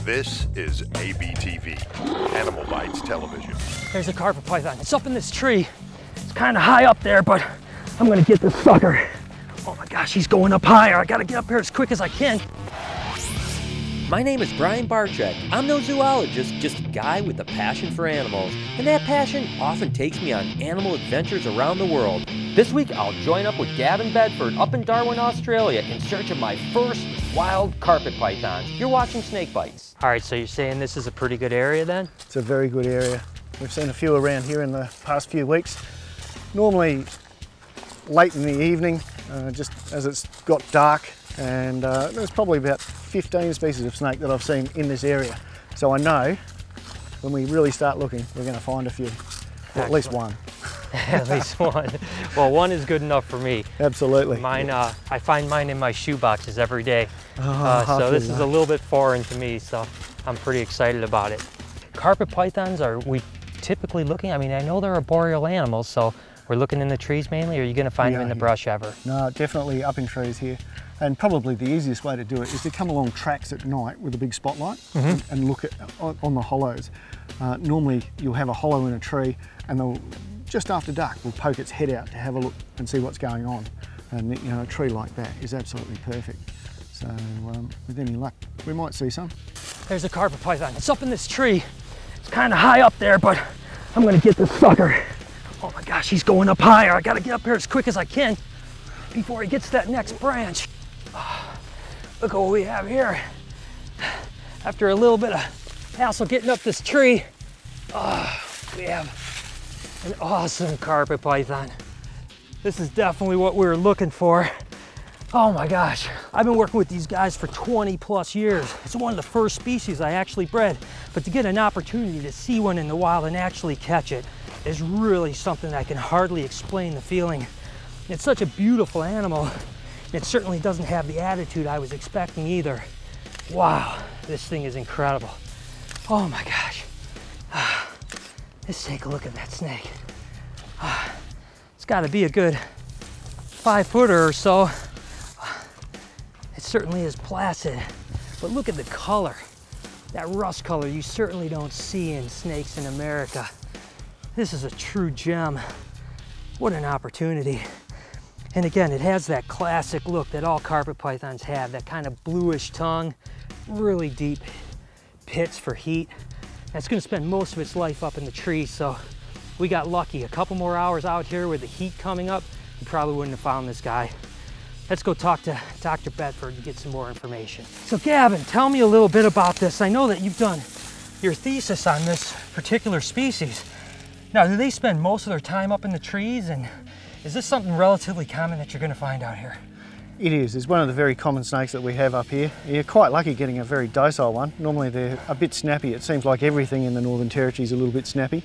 This is ABTV, Animal Bites Television. There's a carpet python. It's up in this tree. It's kind of high up there, but I'm gonna get this sucker. Oh my gosh, he's going up higher. I gotta get up here as quick as I can. My name is Brian Barczyk. I'm no zoologist, just a guy with a passion for animals. And that passion often takes me on animal adventures around the world. This week, I'll join up with Gavin Bedford up in Darwin, Australia in search of my first wild carpet pythons. You're watching Snake Bites. All right, so you're saying this is a pretty good area then? It's a very good area. We've seen a few around here in the past few weeks. Normally late in the evening, just as it's got dark, and there's probably about 15 species of snake that I've seen in this area. So I know when we really start looking, we're going to find a few, at least one. At least one. Well, one is good enough for me. Absolutely. Mine, I find mine in my shoe boxes every day. So this is a little bit foreign to me, so I'm pretty excited about it. Carpet pythons, are we typically looking? I mean, I know they're arboreal animals, so we're looking in the trees mainly, or are you going to find them in the brush ever? No, definitely up in trees here. And probably the easiest way to do it is to come along tracks at night with a big spotlight and look at on the hollows. Normally you'll have a hollow in a tree, and they'll, just after dark, will poke its head out to have a look and see what's going on. And you know, a tree like that is absolutely perfect. So with any luck, we might see some. There's a carpet python. It's up in this tree. It's kind of high up there, but I'm gonna get this sucker. Oh my gosh, he's going up higher. I gotta get up here as quick as I can before he gets to that next branch. Look at what we have here. After a little bit of hassle getting up this tree, we have an awesome carpet python. This is definitely what we were looking for. Oh my gosh, I've been working with these guys for 20 plus years. It's one of the first species I actually bred, but to get an opportunity to see one in the wild and actually catch it is really something I can hardly explain the feeling. It's such a beautiful animal. It certainly doesn't have the attitude I was expecting either. Wow, this thing is incredible. Oh my gosh. Let's take a look at that snake. It's gotta be a good 5 footer or so. It certainly is placid, but look at the color. That rust color you certainly don't see in snakes in America. This is a true gem. What an opportunity. And again, it has that classic look that all carpet pythons have, that kind of bluish tongue, really deep pits for heat. And it's gonna spend most of its life up in the tree, so we got lucky. A couple more hours out here with the heat coming up, we probably wouldn't have found this guy. Let's go talk to Dr. Bedford and get some more information. So Gavin, tell me a little bit about this. I know that you've done your thesis on this particular species. Now, do they spend most of their time up in the trees, and is this something relatively common that you're going to find out here? It is. It's one of the very common snakes that we have up here. You're quite lucky getting a very docile one. Normally they're a bit snappy. It seems like everything in the Northern Territory is a little bit snappy.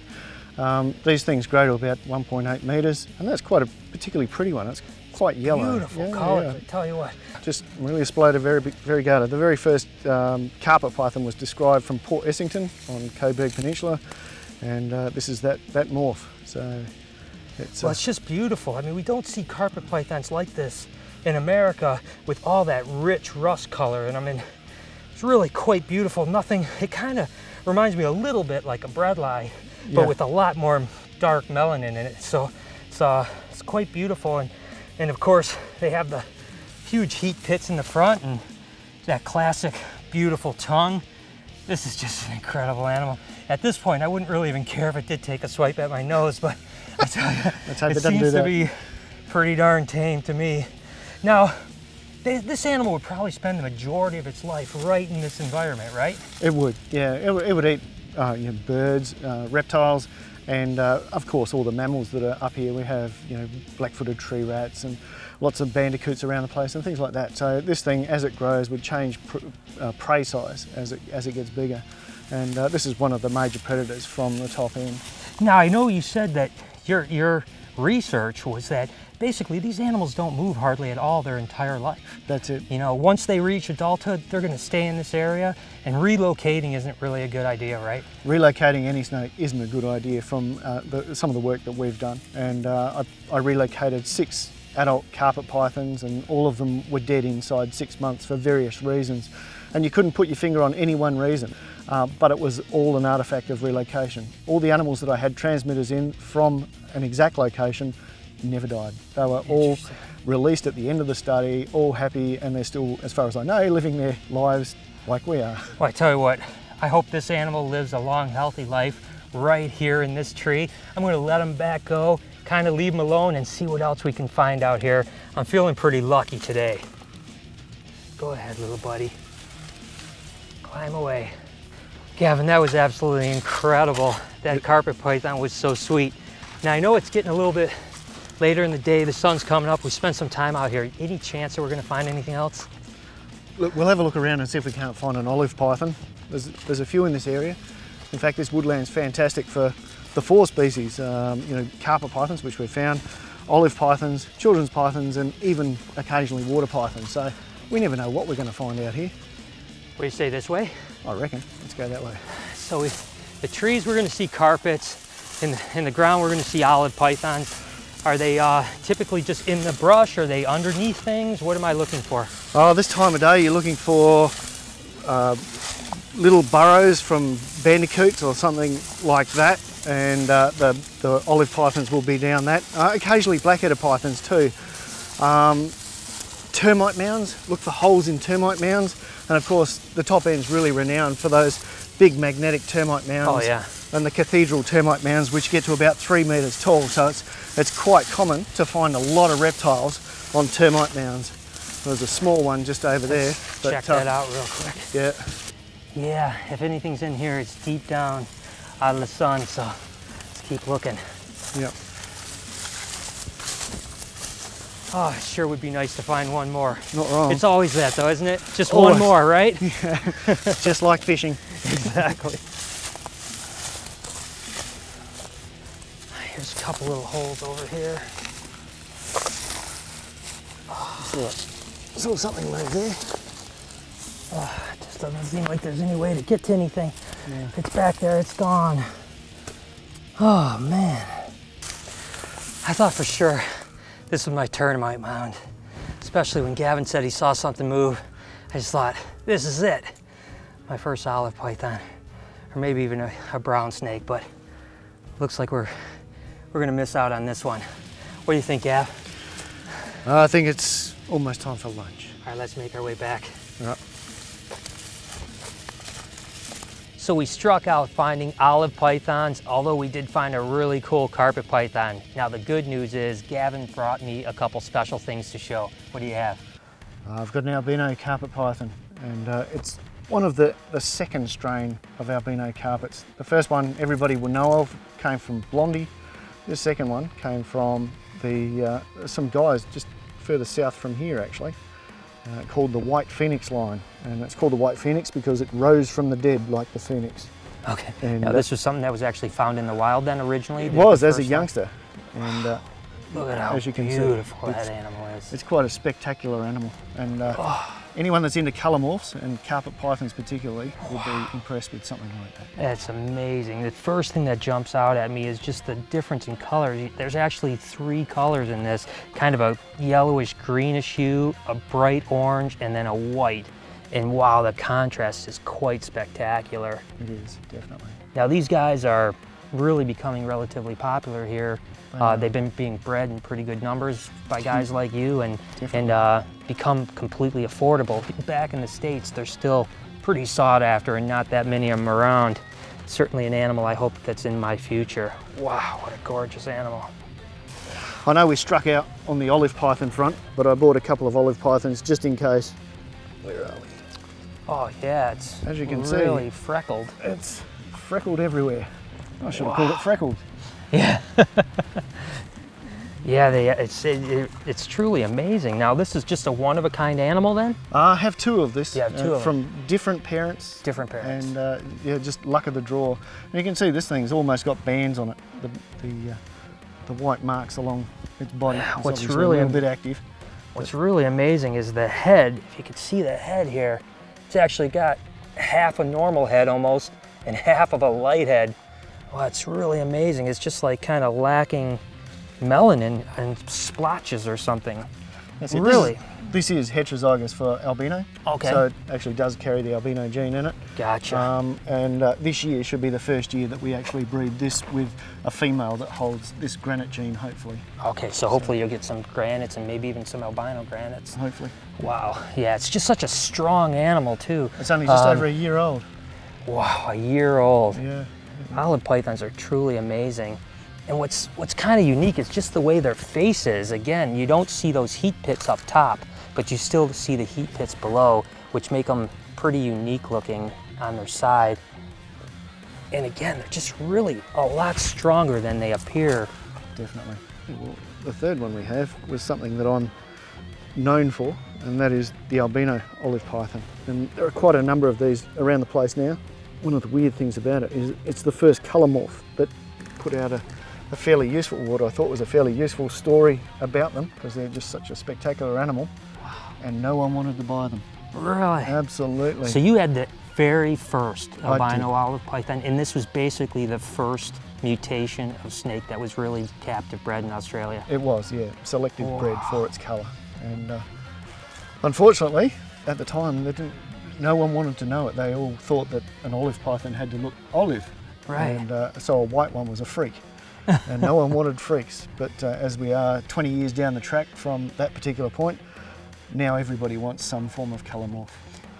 These things grow to about 1.8 metres, and that's quite a particularly pretty one. It's quite yellow. Beautiful colours, I tell you what. Just really exploded very guarded. The very first carpet python was described from Port Essington on Coburg Peninsula, and this is that morph. So it's just beautiful. I mean, we don't see carpet pythons like this in America with all that rich rust color, and I mean, it's really quite beautiful. Nothing, it kind of reminds me a little bit like a bredli, but with a lot more dark melanin in it. So it's quite beautiful, and of course they have the huge heat pits in the front and that classic beautiful tongue. This is just an incredible animal. At this point, I wouldn't really even care if it did take a swipe at my nose, but I tell you, it seems to be pretty darn tame to me. Now, this animal would probably spend the majority of its life right in this environment, right? It would, yeah. It would eat birds, reptiles, and of course all the mammals that are up here. We have black-footed tree rats and lots of bandicoots around the place and things like that. So this thing, as it grows, would change prey size as it gets bigger. And this is one of the major predators from the top end. Now, I know you said that your research was that basically these animals don't move hardly at all their entire life. That's it. Once they reach adulthood, they're going to stay in this area, and relocating isn't really a good idea, right? Relocating any snake isn't a good idea from some of the work that we've done. And I relocated 6 adult carpet pythons, and all of them were dead inside 6 months for various reasons. and you couldn't put your finger on any one reason. But it was all an artifact of relocation. All the animals that I had transmitters in from an exact location never died. They were all released at the end of the study, all happy, and they're still, as far as I know, living their lives like we are. Well, I tell you what, I hope this animal lives a long, healthy life right here in this tree. I'm gonna let him back go, kind of leave him alone and see what else we can find out here. I'm feeling pretty lucky today. Go ahead, little buddy. Climb away. Gavin, that was absolutely incredible. That carpet python was so sweet. Now I know it's getting a little bit later in the day, the sun's coming up, we spent some time out here. Any chance that we're gonna find anything else? Look, we'll have a look around and see if we can't find an olive python. There's a few in this area. In fact, this woodland's fantastic for the 4 species, you know, carpet pythons, which we've found, olive pythons, children's pythons, and even occasionally water pythons. So we never know what we're gonna find out here. What do you say, this way? I reckon. Let's go that way. So the trees, we're gonna see carpets. In the ground, we're gonna see olive pythons. Are they typically just in the brush? Are they underneath things? What am I looking for? Oh, this time of day, you're looking for little burrows from bandicoots or something like that. And the olive pythons will be down that. Occasionally black-headed pythons too. Termite mounds, look for holes in termite mounds. And of course, the top end's really renowned for those big magnetic termite mounds. Oh yeah. And the cathedral termite mounds, which get to about 3 meters tall. So it's quite common to find a lot of reptiles on termite mounds. There's a small one just over there. But, check that out real quick. Yeah. Yeah, if anything's in here, it's deep down out of the sun, so let's keep looking. Yep. Oh, it sure would be nice to find one more. Not wrong. It's always that though, isn't it? Just Always. one more, right? Yeah. Just like fishing. Exactly. Here's a couple little holes over here. Saw something right there. Oh, it just doesn't seem like there's any way to get to anything. Yeah. If it's back there, it's gone. Oh man. I thought for sure this was my termite mound, especially when Gavin said he saw something move. I just thought, this is it. My first olive python, or maybe even a brown snake, but looks like we're gonna miss out on this one. What do you think, Gav? I think it's almost time for lunch. All right, let's make our way back. Right. So we struck out finding olive pythons, although we did find a really cool carpet python. Now the good news is Gavin brought me a couple special things to show. What do you have? I've got an albino carpet python, and it's one of the second strain of albino carpets. The first one everybody will know of came from Blondie. The second one came from some guys just further south from here actually, called the White Phoenix line. And it's called the White Phoenix because it rose from the dead like the phoenix. Okay. And now this was something that was actually found in the wild then originally? It was as a youngster. And look at how as you can beautiful see, that animal is. It's quite a spectacular animal. And anyone that's into colour morphs, and carpet pythons particularly, will be impressed with something like that. That's amazing. The first thing that jumps out at me is just the difference in colors. There's actually 3 colors in this, kind of a yellowish greenish hue, a bright orange, and then a white. And wow, the contrast is quite spectacular. It is, definitely. Now these guys are really becoming relatively popular here. They've been being bred in pretty good numbers by guys like you and become completely affordable. Back in the States, they're still pretty sought after and not that many of them around. Certainly an animal I hope that's in my future. Wow, what a gorgeous animal. I know we struck out on the olive python front, but I bought a couple of olive pythons just in case. Where are we? Oh yeah, it's as you can really see, freckled. It's freckled everywhere. I should have called it freckled. Yeah. Yeah, it's truly amazing. Now this is just a one-of-a-kind animal then? I have 2 of this. You have 2 of from them. different parents. Different parents. And yeah, just luck of the draw. And you can see this thing's almost got bands on it. The white marks along its body. It's What's obviously really a little bit active. What's really amazing is the head. If you could see the head here, it's actually got half a normal head almost and half of a light head. Well, it's really amazing. It's just like kind of lacking melanin and splotches or something. That's it. Really? This is heterozygous for albino. Okay. So it actually does carry the albino gene in it. Gotcha. This year should be the first year that we actually breed this with a female that holds this granite gene, hopefully. Okay, so hopefully you'll get some granites and maybe even some albino granites. Hopefully. Wow, yeah, it's just such a strong animal too. It's only just over a year old. Wow, a year old. Yeah. Olive pythons are truly amazing. And what's kind of unique is just the way their face is. Again, you don't see those heat pits up top, but you still see the heat pits below, which make them pretty unique looking on their side. And again, they're just really a lot stronger than they appear. Definitely. Well, the third one we have was something that I'm known for, and that is the albino olive python. And there are quite a number of these around the place now. One of the weird things about it is it's the first colour morph that put out a fairly useful, what I thought was a fairly useful story about them, because they're just such a spectacular animal. Wow. And no one wanted to buy them. Really? Absolutely. So you had the very first albino olive python, and this was basically the first mutation of snake that was really captive bred in Australia. It was, yeah, selective bred for its colour. And unfortunately, at the time, no one wanted to know it. They all thought that an olive python had to look olive. Right. And so a white one was a freak. And no one wanted freaks. But as we are 20 years down the track from that particular point, now everybody wants some form of colour morph.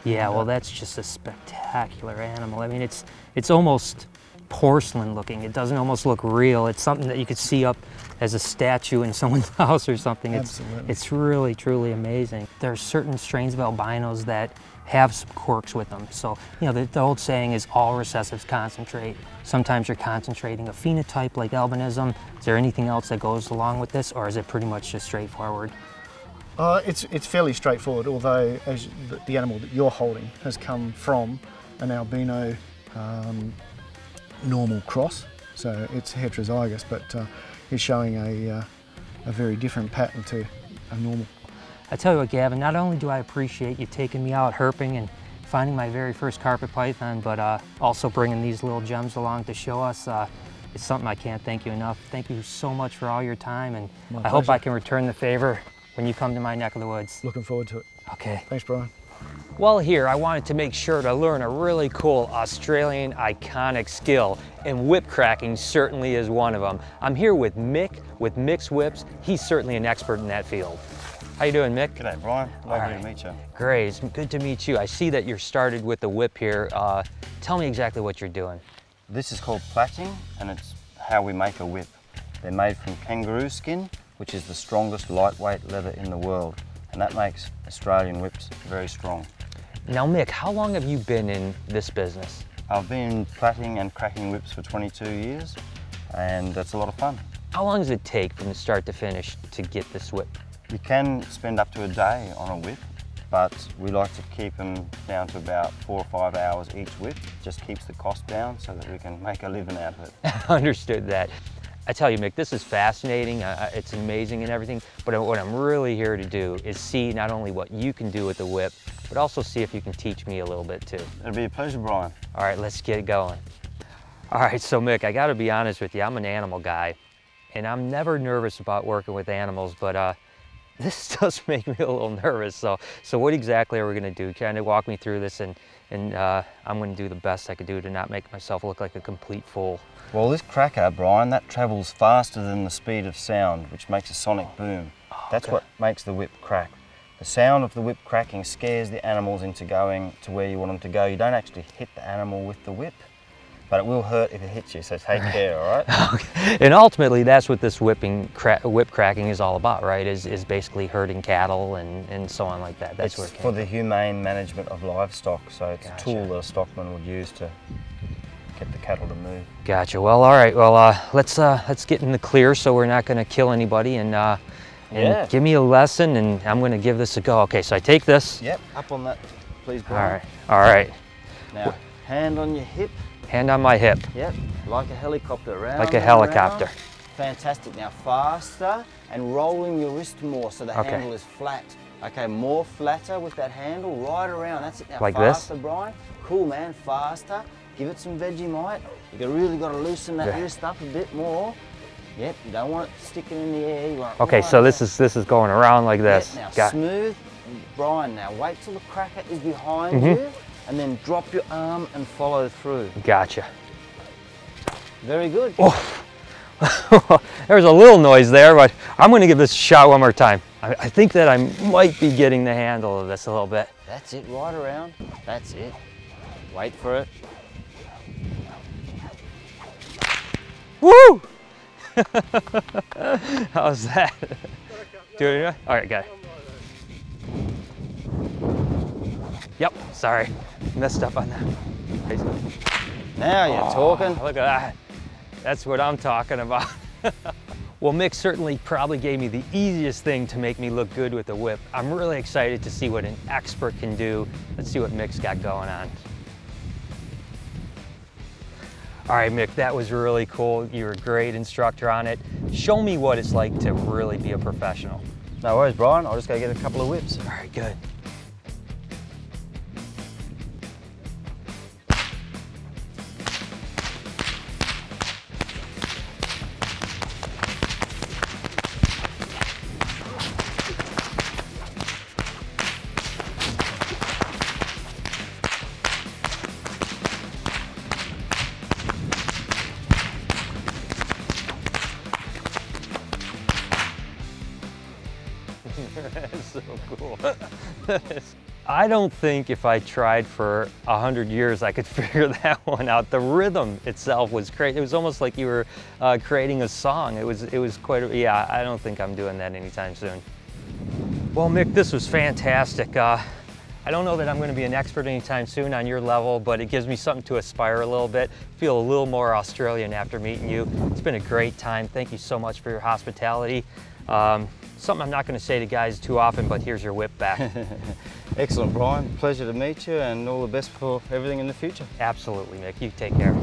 Yeah, well, that's just a spectacular animal. I mean, it's almost porcelain looking. It doesn't almost look real. It's something that you could see up as a statue in someone's house or something. It's really, truly amazing. There are certain strains of albinos that have some quirks with them. So, you know, the old saying is all recessives concentrate. Sometimes you're concentrating a phenotype like albinism. Is there anything else that goes along with this, or is it pretty much just straightforward? It's fairly straightforward, although as the animal that you're holding has come from an albino normal cross, so it's heterozygous, but is showing a very different pattern to a normal. I tell you what, Gavin, not only do I appreciate you taking me out herping and finding my very first carpet python, but also bringing these little gems along to show us. It's something I can't thank you enough. Thank you so much for all your time, and I hope I can return the favor when you come to my neck of the woods. Looking forward to it. Okay. Thanks, Brian. Well, here I wanted to make sure to learn a really cool Australian iconic skill, and whip cracking certainly is one of them. I'm here with Mick with Mick's Whips. He's certainly an expert in that field. How you doing, Mick? G'day, Brian. Lovely to meet you. Great, it's good to meet you. I see that you're started with the whip here. Tell me exactly what you're doing. This is called plaiting, and it's how we make a whip. They're made from kangaroo skin, which is the strongest lightweight leather in the world, and that makes Australian whips very strong. Now, Mick, how long have you been in this business? I've been plaiting and cracking whips for 22 years, and that's a lot of fun. How long does it take from the start to finish to get this whip? You can spend up to a day on a whip, but we like to keep them down to about 4 or 5 hours each whip. Just keeps the cost down so that we can make a living out of it. Understood that. I tell you, Mick, this is fascinating. It's amazing and everything, but what I'm really here to do is see not only what you can do with the whip, but also see if you can teach me a little bit too. It'll be a pleasure, Brian. All right, let's get it going. All right, so Mick, I gotta be honest with you, I'm an animal guy, and I'm never nervous about working with animals, but this does make me a little nervous. So what exactly are we gonna do? Kind of walk me through this, and I'm gonna do the best I could do to not make myself look like a complete fool. Well, this cracker, Brian, that travels faster than the speed of sound, which makes a sonic boom. That's what makes the whip crack. The sound of the whip cracking scares the animals into going to where you want them to go. You don't actually hit the animal with the whip, but it will hurt if it hits you, so take care, all right? Okay. And ultimately, that's what this whip cracking is all about, right? Is basically herding cattle and so on like that. That's where it came from. For the humane management of livestock, so it's a tool that a stockman would use to get the cattle to move. Gotcha. Well, all right. Well, let's get in the clear so we're not going to kill anybody, and give me a lesson, and I'm going to give this a go. Okay, so I take this. Yep. Up on that, please, Brian. All right. All right. Now, hand on your hip. Hand on my hip. Yep. Like a helicopter. Around. Like a helicopter. Around. Fantastic. Now faster and rolling your wrist more so the handle is flat. Okay, more flatter with that handle right around. That's it. Now like faster, this? Brian. Cool, man. Faster. Give it some Vegemite. You really got to loosen that wrist up a bit more. Yep, you don't want it sticking in the air. You want it Okay, right so there. this is going around like this. Now Got smooth, Brian, now wait till the cracker is behind you and then drop your arm and follow through. Gotcha. Very good. Oh. There's a little noise there, but I'm going to give this a shot one more time. I think that I might be getting the handle of this a little bit. That's it, right around. That's it. Wait for it. Woo! How's that? Doing it? All right, got it. Yep, sorry. Messed up on that. Now you're talking. Look at that. That's what I'm talking about. Well, Mick certainly probably gave me the easiest thing to make me look good with the whip. I'm really excited to see what an expert can do. Let's see what Mick's got going on. All right, Mick, that was really cool. You're a great instructor on it. Show me what it's like to really be a professional. No worries, Brian. I'll just go get a couple of whips. All right, good. That's so cool. I don't think if I tried for 100 years I could figure that one out. The rhythm itself was great. It was almost like you were creating a song. It was quite, yeah, I don't think I'm doing that anytime soon. Well, Mick, this was fantastic. I don't know that I'm going to be an expert anytime soon on your level, but it gives me something to aspire a little bit, feel a little more Australian after meeting you. It's been a great time. Thank you so much for your hospitality. Something I'm not going to say to guys too often, but here's your whip back. Excellent, Brian. Pleasure to meet you and all the best for everything in the future. Absolutely, Mick. You take care.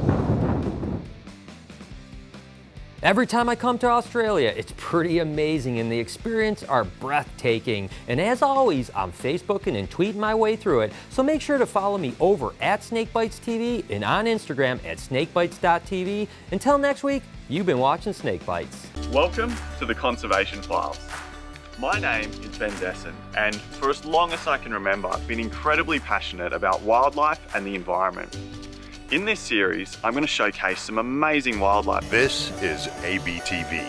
Every time I come to Australia, it's pretty amazing and the experience are breathtaking. And as always, I'm Facebooking and tweeting my way through it, so make sure to follow me over at SnakeBytesTV and on Instagram at SnakeBytes.tv. Until next week, you've been watching Snake Bites. Welcome to the Conservation Files. My name is Ben Desson, and for as long as I can remember, I've been incredibly passionate about wildlife and the environment. In this series, I'm going to showcase some amazing wildlife. This is ABTV.